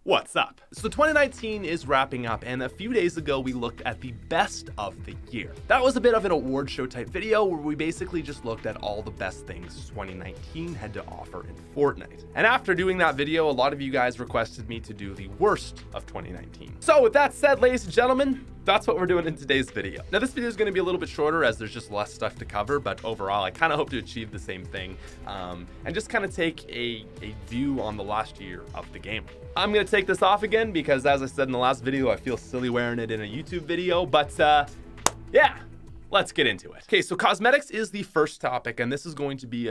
What's up? So 2019 is wrapping up, and a few days ago we looked at the best of the year. That was a bit of an award show type video where we basically just looked at all the best things 2019 had to offer in Fortnite. And after doing that video, a lot of you guys requested me to do the worst of 2019. So with that said, ladies and gentlemen, that's what we're doing in today's video. Now this video is going to be a little bit shorter as there's just less stuff to cover, but overall I kind of hope to achieve the same thing and just kind of take a view on the last year of the game. I'm going to take this off again because, as I said in the last video, I feel silly wearing it in a YouTube video, but yeah. Let's get into it. Okay, so cosmetics is the first topic, and this is going to be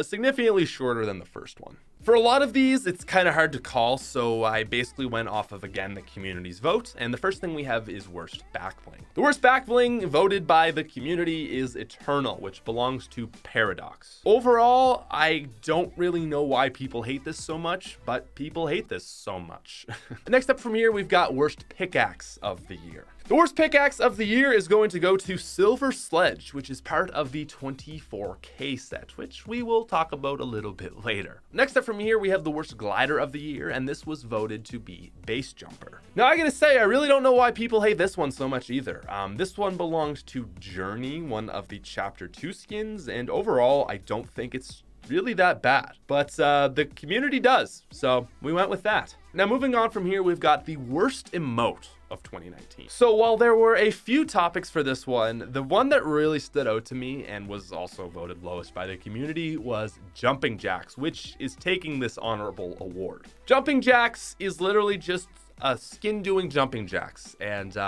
significantly shorter than the first one. For a lot of these, it's kind of hard to call, so I basically went off of, again, the community's vote, and the first thing we have is worst backbling. The worst backbling voted by the community is Eternal, which belongs to Paradox. Overall, I don't really know why people hate this so much, but people hate this so much. Next up from here, we've got worst pickaxe of the year. The worst pickaxe of the year is going to go to Silver Sledge, which is part of the 24K set, which we will talk about a little bit later. Next up from here, we have the worst glider of the year, and this was voted to be Base Jumper. Now, I gotta say, I really don't know why people hate this one so much either. This one belongs to Journey, one of the Chapter 2 skins, and overall, I don't think it's really that bad, but the community does, so we went with that. Now, moving on from here, we've got the worst emote of 2019. So while there were a few topics for this one, the one that really stood out to me and was also voted lowest by the community was Jumping Jacks, which is taking this honorable award. Jumping Jacks is literally just a skin doing jumping jacks, and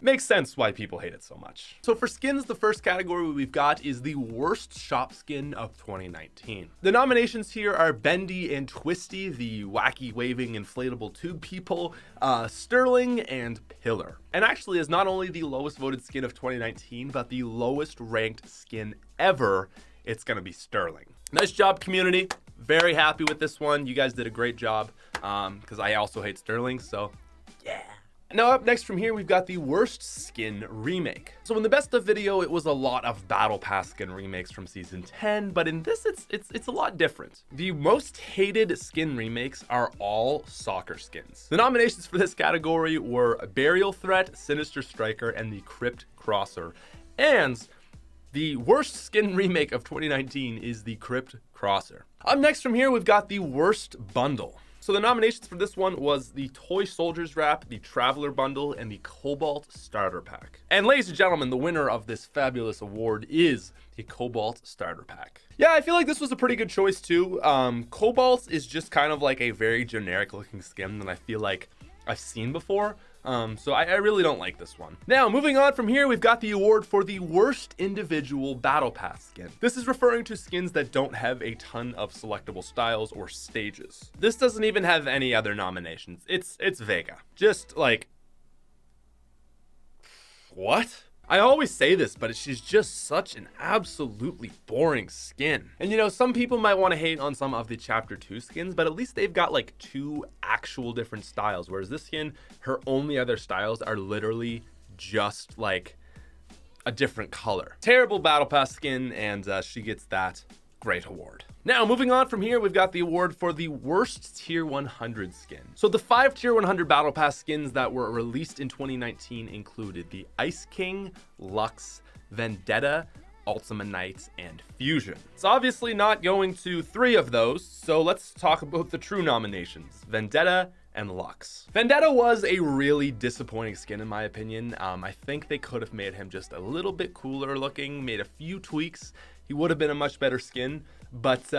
makes sense why people hate it so much. So for skins, the first category we've got is the worst shop skin of 2019. The nominations here are Bendy and Twisty, the wacky waving inflatable tube people, Sterling, and Pillar. And actually is not only the lowest voted skin of 2019, but the lowest ranked skin ever. It's gonna be Sterling. Nice job, community. Very happy with this one. You guys did a great job, because I also hate Sterling, so yeah. Now up next from here, we've got the worst skin remake. So in the best of video, it was a lot of battle pass skin remakes from season 10, but in this, it's a lot different. The most hated skin remakes are all soccer skins. The nominations for this category were Burial Threat, Sinister Striker, and the Crypt Crosser. And the worst skin remake of 2019 is the Crypt Crosser. Up next from here, we've got the worst bundle. So the nominations for this one was the Toy Soldiers Wrap, the Traveler Bundle, and the Cobalt Starter Pack. And ladies and gentlemen, the winner of this fabulous award is the Cobalt Starter Pack. Yeah, I feel like this was a pretty good choice too. Cobalt is just kind of like a very generic looking skin that I feel like I've seen before. So I really don't like this one. Now, moving on from here, we've got the award for the worst individual battle pass skin. This is referring to skins that don't have a ton of selectable styles or stages. This doesn't even have any other nominations. It's Vega. Just like, what? I always say this, but she's just such an absolutely boring skin. And you know, some people might want to hate on some of the Chapter 2 skins, but at least they've got like 2 actual different styles, whereas this skin, her only other styles are literally just like a different color. Terrible battle pass skin, and she gets that great award. Now, moving on from here, we've got the award for the worst Tier 100 skin. So the 5 Tier 100 Battle Pass skins that were released in 2019 included the Ice King, Lux, Vendetta, Ultima Knight, and Fusion. It's obviously not going to 3 of those, so let's talk about the true nominations, Vendetta and Lux. Vendetta was a really disappointing skin in my opinion. I think they could have made him just a little bit cooler looking, made a few tweaks. He would have been a much better skin, but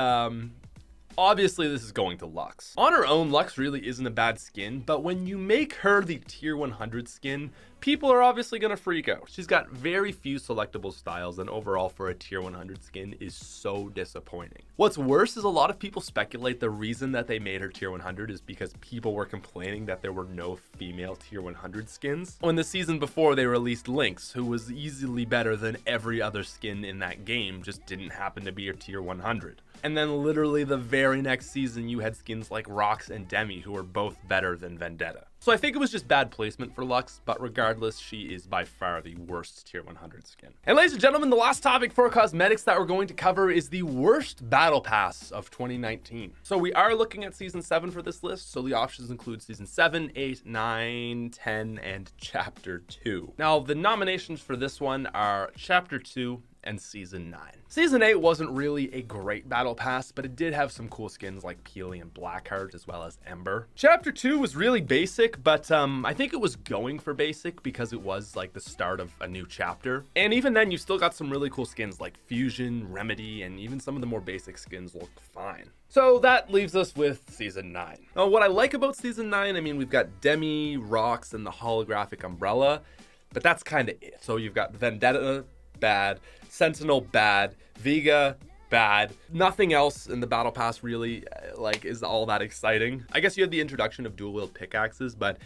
obviously this is going to Lux. On her own, Lux really isn't a bad skin, but when you make her the Tier 100 skin, people are obviously gonna freak out. She's got very few selectable styles, and overall for a Tier 100 skin is so disappointing. What's worse is a lot of people speculate the reason that they made her Tier 100 is because people were complaining that there were no female Tier 100 skins. When the season before they released Lynx, who was easily better than every other skin in that game, just didn't happen to be a Tier 100. And then literally the very next season, you had skins like Rox and Demi, who were both better than Vendetta. So I think it was just bad placement for Lux, but regardless, she is by far the worst tier 100 skin. And ladies and gentlemen, the last topic for cosmetics that we're going to cover is the worst battle pass of 2019. So we are looking at season 7 for this list. So the options include season 7, 8, 9, 10, and chapter 2. Now the nominations for this one are chapter 2 and season 9. Season 8 wasn't really a great battle pass, but it did have some cool skins like Peely and Blackheart, as well as Ember. Chapter 2 was really basic, but I think it was going for basic because it was like the start of a new chapter. And even then, you still got some really cool skins like Fusion, Remedy, and even some of the more basic skins look fine. So that leaves us with season 9. Now, what I like about season 9, I mean, we've got Demi, Rox, and the holographic umbrella, but that's kind of it. So you've got Vendetta, bad, Sentinel, bad, Vega, bad. Nothing else in the battle pass really like is all that exciting. I guess you had the introduction of dual wield pickaxes, but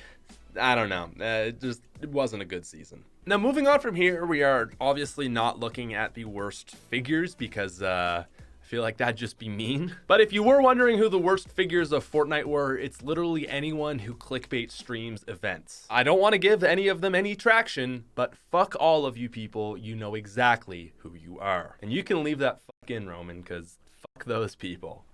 I don't know, it wasn't a good season. Now moving on from here, we are obviously not looking at the worst figures because I feel like that'd just be mean. But if you were wondering who the worst figures of Fortnite were, it's literally anyone who clickbait streams events. I don't want to give any of them any traction, but fuck all of you people, you know exactly who you are. And you can leave that fuck in, Roman, because fuck those people.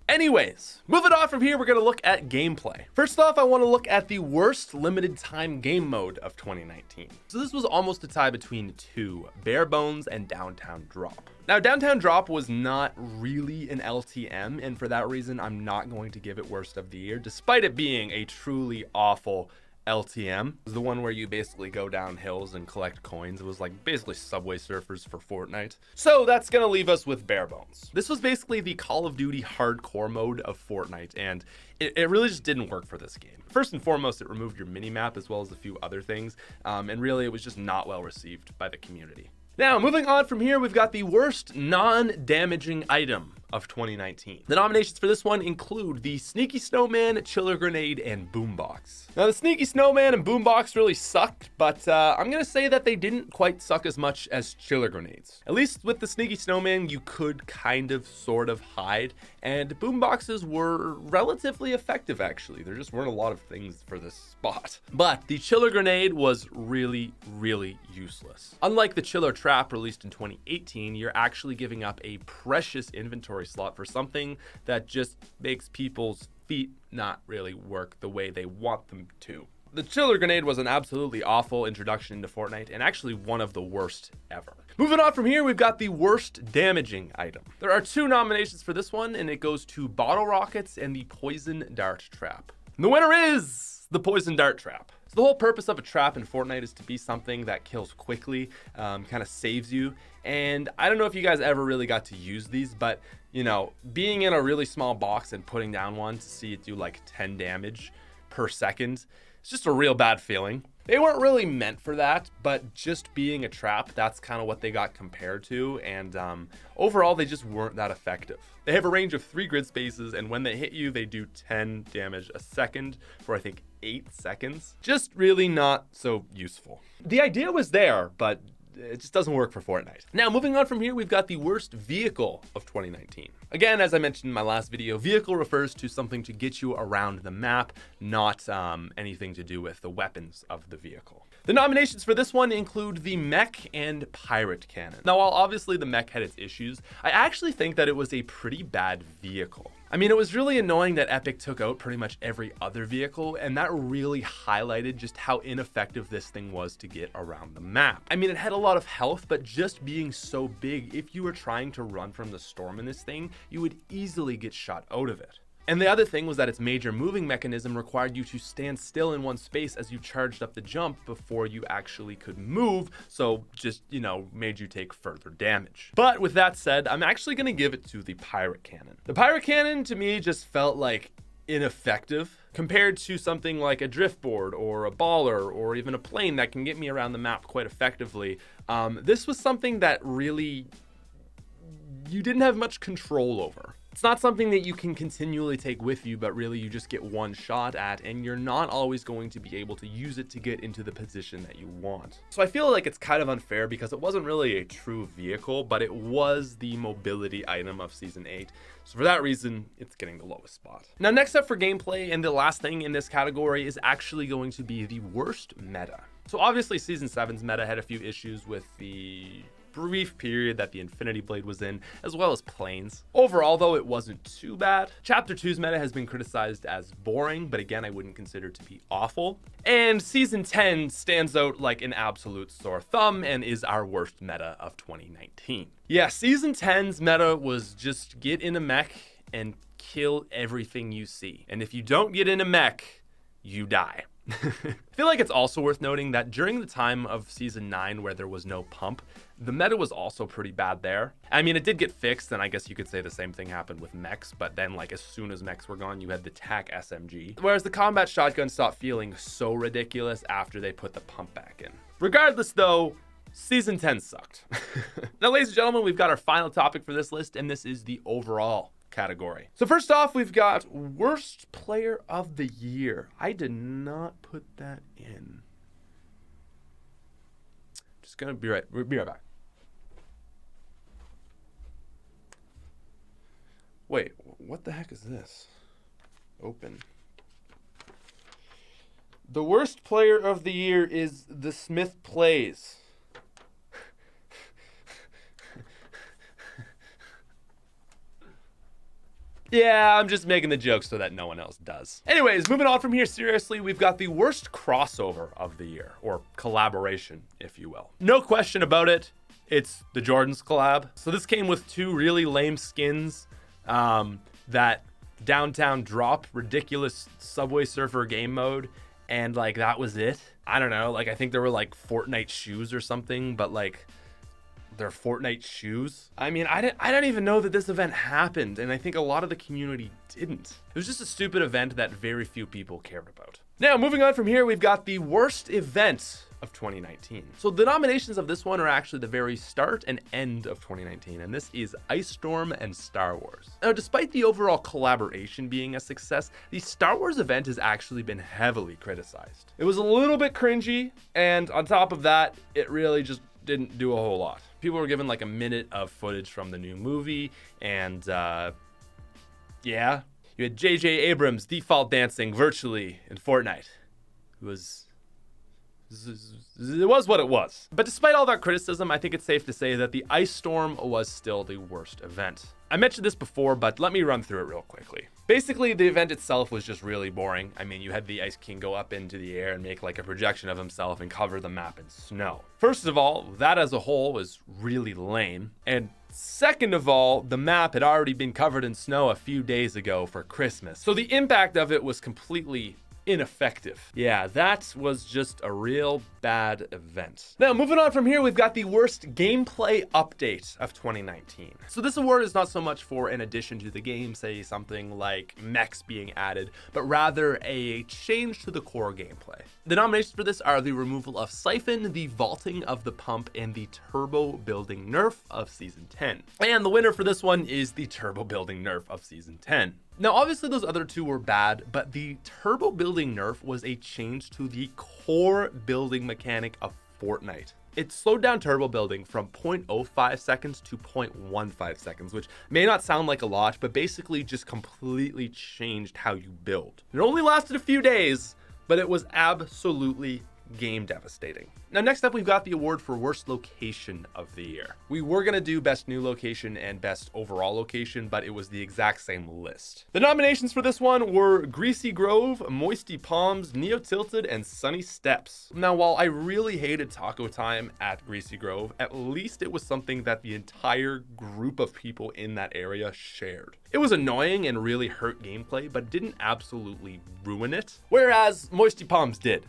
Anyways, moving on from here, we're going to look at gameplay. First off, I want to look at the worst limited time game mode of 2019. So this was almost a tie between two, Bare Bones and Downtown Drop. Now, Downtown Drop was not really an LTM, and for that reason, I'm not going to give it worst of the year, despite it being a truly awful LTM. It was the one where you basically go down hills and collect coins. It was like basically Subway Surfers for Fortnite. So that's gonna leave us with Bare Bones. This was basically the Call of Duty hardcore mode of Fortnite, and it really just didn't work for this game. First and foremost, it removed your minimap as well as a few other things, and really it was just not well received by the community. Now, moving on from here, we've got the worst non-damaging item of 2019. The nominations for this one include the Sneaky Snowman, Chiller Grenade, and Boombox. Now, the Sneaky Snowman and Boombox really sucked, but I'm gonna say that they didn't quite suck as much as Chiller Grenades. At least with the Sneaky Snowman, you could kind of, sort of hide, and Boomboxes were relatively effective, actually. There just weren't a lot of things for this spot. But the Chiller Grenade was really, really useless. Unlike the Chiller Trap released in 2018, you're actually giving up a precious inventory slot for something that just makes people's feet not really work the way they want them to. The Chiller Grenade was an absolutely awful introduction into Fortnite, and actually one of the worst ever. Moving on from here, we've got the worst damaging item. There are two nominations for this one, and it goes to Bottle Rockets and the Poison Dart Trap. And the winner is the Poison Dart Trap. So the whole purpose of a trap in Fortnite is to be something that kills quickly, kind of saves you. And I don't know if you guys ever really got to use these, but you know, being in a really small box and putting down one to see it do like 10 damage per second, it's just a real bad feeling. They weren't really meant for that, but just being a trap, that's kind of what they got compared to. And overall, they just weren't that effective. They have a range of 3 grid spaces, and when they hit you, they do 10 damage a second for I think 8 seconds. Just really not so useful. The idea was there, but it just doesn't work for Fortnite. Now, moving on from here, we've got the worst vehicle of 2019. Again, as I mentioned in my last video, vehicle refers to something to get you around the map, not anything to do with the weapons of the vehicle. The nominations for this one include the mech and pirate cannon. Now, while obviously the mech had its issues, I actually think that it was a pretty bad vehicle. I mean, it was really annoying that Epic took out pretty much every other vehicle, and that really highlighted just how ineffective this thing was to get around the map. I mean, it had a lot of health, but just being so big, if you were trying to run from the storm in this thing, you would easily get shot out of it. And the other thing was that its major moving mechanism required you to stand still in one space as you charged up the jump before you actually could move, so just, you know, made you take further damage. But with that said, I'm actually going to give it to the pirate cannon. The pirate cannon to me just felt like ineffective compared to something like a driftboard or a baller or even a plane that can get me around the map quite effectively. This was something that really you didn't have much control over. It's not something that you can continually take with you, but really you just get one shot at, and you're not always going to be able to use it to get into the position that you want. So I feel like it's kind of unfair because it wasn't really a true vehicle, but it was the mobility item of Season 8. So for that reason, it's getting the lowest spot. Now, next up for gameplay, and the last thing in this category is actually going to be the worst meta. So obviously Season 7's meta had a few issues with the brief period that the Infinity Blade was in, as well as planes. Overall, though, it wasn't too bad. Chapter 2's meta has been criticized as boring, but again, I wouldn't consider it to be awful. And Season 10 stands out like an absolute sore thumb and is our worst meta of 2019. Yeah, Season 10's meta was just get in a mech and kill everything you see. And if you don't get in a mech, you die. I feel like it's also worth noting that during the time of Season 9 where there was no pump, the meta was also pretty bad there. I mean, it did get fixed, and I guess you could say the same thing happened with mechs, but then like as soon as mechs were gone, you had the TAC SMG. Whereas the combat shotgun stopped feeling so ridiculous after they put the pump back in. Regardless though, Season 10 sucked. Now, ladies and gentlemen, we've got our final topic for this list, and this is the overall category. So first off, we've got worst player of the year. I did not put that in. Just gonna be right back. Wait, what the heck is this? Open. The worst player of the year is TheSmithPlays. Yeah, I'm just making the joke so that no one else does. Anyways, moving on from here, seriously, we've got the worst crossover of the year, or collaboration, if you will. No question about it, it's the Jordans collab. So this came with two really lame skins, that downtown drop, ridiculous Subway Surfer game mode, and like that was it. I don't know, like I think there were like Fortnite shoes or something, but like their Fortnite shoes. I mean, I don't even know that this event happened, and I think a lot of the community didn't. It was just a stupid event that very few people cared about. Now, moving on from here, we've got the worst event of 2019. So the nominations of this one are actually the very start and end of 2019, and this is Ice Storm and Star Wars. Now, despite the overall collaboration being a success, the Star Wars event has actually been heavily criticized. It was a little bit cringy, and on top of that, it really just didn't do a whole lot. People were given like a minute of footage from the new movie, and yeah, you had J.J. Abrams default dancing virtually in Fortnite. It was what it was. But despite all that criticism, I think it's safe to say that the Ice Storm was still the worst event. I mentioned this before, but let me run through it real quickly. Basically, the event itself was just really boring. I mean, you had the Ice King go up into the air and make like a projection of himself and cover the map in snow. First of all, that as a whole was really lame. And second of all, the map had already been covered in snow a few days ago for Christmas. So the impact of it was completely ineffective. Yeah, that was just a real bad event. Now, moving on from here, we've got the worst gameplay update of 2019. So this award is not so much for an addition to the game, say something like mechs being added, but rather a change to the core gameplay. The nominations for this are the removal of Siphon, the vaulting of the pump, and the turbo building nerf of Season 10. And the winner for this one is the turbo building nerf of Season 10. Now, obviously those other two were bad, but the turbo building nerf was a change to the core building mechanic of Fortnite. It slowed down turbo building from 0.05 seconds to 0.15 seconds, which may not sound like a lot, but basically just completely changed how you build. It only lasted a few days, but it was absolutely game devastating. Now, next up, we've got the award for worst location of the year. We were gonna do best new location and best overall location, but it was the exact same list. The nominations for this one were Greasy Grove, Moisty Palms, Neo Tilted, and Sunny Steps. Now, while I really hated taco time at Greasy Grove, at least it was something that the entire group of people in that area shared. It was annoying and really hurt gameplay, but didn't absolutely ruin it, whereas Moisty Palms did.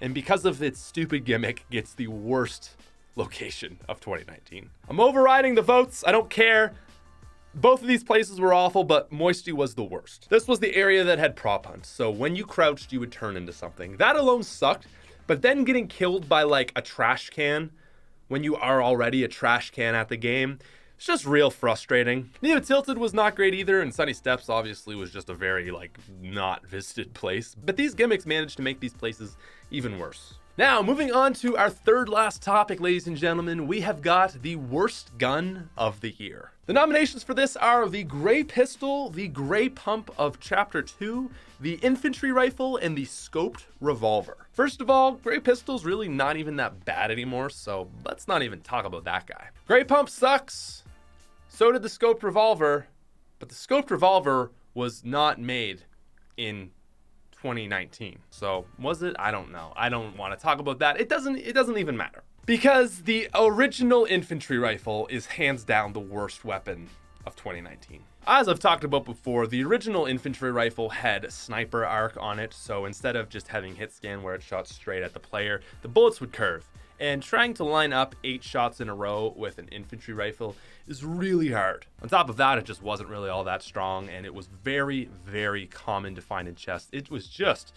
And because of its stupid gimmick, gets the worst location of 2019. I'm overriding the votes. I don't care. Both of these places were awful, but Moisty was the worst. This was the area that had prop hunts. So when you crouched, you would turn into something. That alone sucked, but then getting killed by like a trash can when you are already a trash can at the game It's just real frustrating. Neo Tilted was not great either, and Sunny Steps obviously was just a very, like, not visited place. But these gimmicks managed to make these places even worse. Now, moving on to our third last topic, ladies and gentlemen, we have got the worst gun of the year. The nominations for this are the Gray Pistol, the Gray Pump of Chapter 2, the Infantry Rifle, and the Scoped Revolver. First of all, Gray Pistol's really not even that bad anymore, so let's not even talk about that guy. Gray Pump sucks. So did the Scoped Revolver, but the Scoped Revolver was not made in 2019. So was it? I don't know. I don't want to talk about that. It doesn't even matter. Because the original infantry rifle is hands down the worst weapon of 2019. As I've talked about before, the original infantry rifle had sniper arc on it, so instead of just having hit scan where it shot straight at the player, the bullets would curve. And trying to line up 8 shots in a row with an infantry rifle is really hard. On top of that, it just wasn't really all that strong, and it was very, very common to find in chests. It was just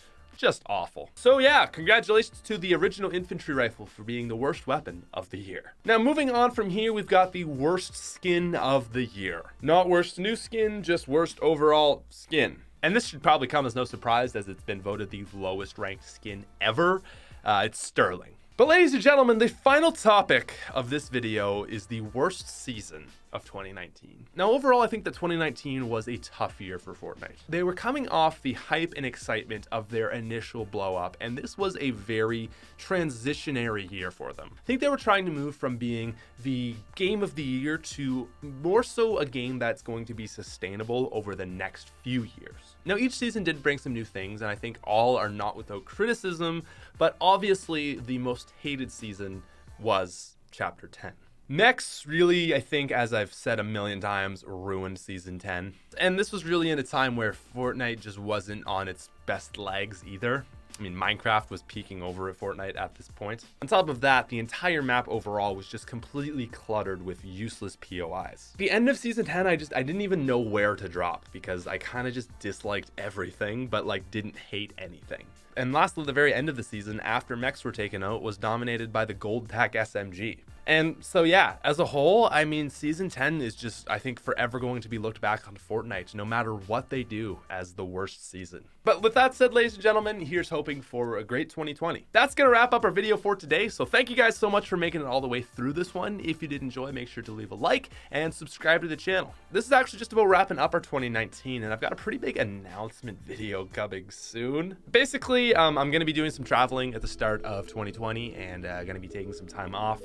awful. So yeah, congratulations to the original infantry rifle for being the worst weapon of the year. Now moving on from here, we've got the worst skin of the year. Not worst new skin, just worst overall skin. And this should probably come as no surprise as it's been voted the lowest ranked skin ever. It's Sterling. But ladies and gentlemen, the final topic of this video is the worst season of 2019. Now overall, I think that 2019 was a tough year for Fortnite. They were coming off the hype and excitement of their initial blow up, and this was a very transitionary year for them. I think they were trying to move from being the game of the year to more so a game that's going to be sustainable over the next few years. Now each season did bring some new things, and I think all are not without criticism, but obviously the most hated season was Chapter 10. Mechs really, I think, as I've said a million times, ruined Season 10. And this was really in a time where Fortnite just wasn't on its best legs either. I mean, Minecraft was peaking over at Fortnite at this point. On top of that, the entire map overall was just completely cluttered with useless POIs. At the end of Season 10, I didn't even know where to drop because I kind of just disliked everything, but like didn't hate anything. And lastly, the very end of the season, after mechs were taken out, was dominated by the Gold Tack SMG. And so yeah, as a whole, I mean, Season 10 is just, I think, forever going to be looked back on Fortnite, no matter what they do, as the worst season. But with that said, ladies and gentlemen, here's hoping for a great 2020. That's gonna wrap up our video for today, so thank you guys so much for making it all the way through this one. If you did enjoy, make sure to leave a like and subscribe to the channel. This is actually just about wrapping up our 2019, and I've got a pretty big announcement video coming soon. Basically, I'm gonna be doing some traveling at the start of 2020, and gonna be taking some time off.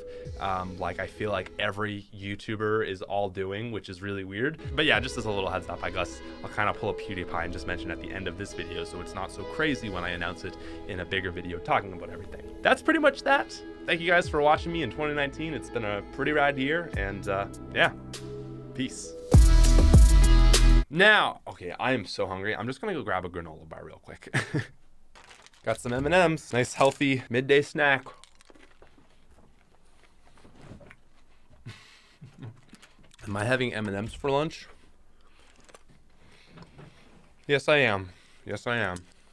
Like I feel like every YouTuber is all doing, which is really weird. But yeah, just as a little heads up, I guess I'll kind of pull a PewDiePie and just mention at the end of this video so it's not so crazy when I announce it in a bigger video talking about everything. That's pretty much that. Thank you guys for watching me in 2019. It's been a pretty rad year, and yeah, peace. Now, okay, I am so hungry. I'm just gonna go grab a granola bar real quick. Got some M&Ms, nice healthy midday snack. Am I having M&Ms for lunch? Yes, I am. Yes, I am.